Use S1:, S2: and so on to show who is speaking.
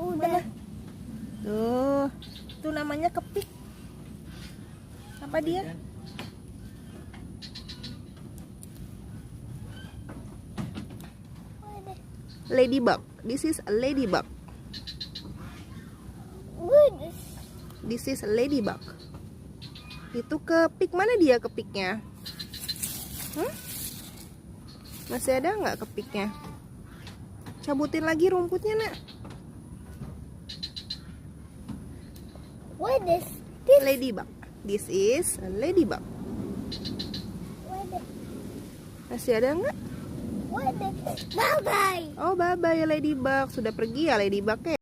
S1: Udah.
S2: Tuh, itu namanya kepik. Apa dia? Ladybug. This is a ladybug. This is a ladybug. Itu kepik, mana dia kepiknya? Masih ada nggak kepiknya? Cabutin lagi rumputnya, nak.
S1: What is
S2: Ladybug. This is a ladybug. Masih ada nggak?
S1: Bye bye.
S2: Oh, bye bye ya ladybug. Sudah pergi ya ladybug ya.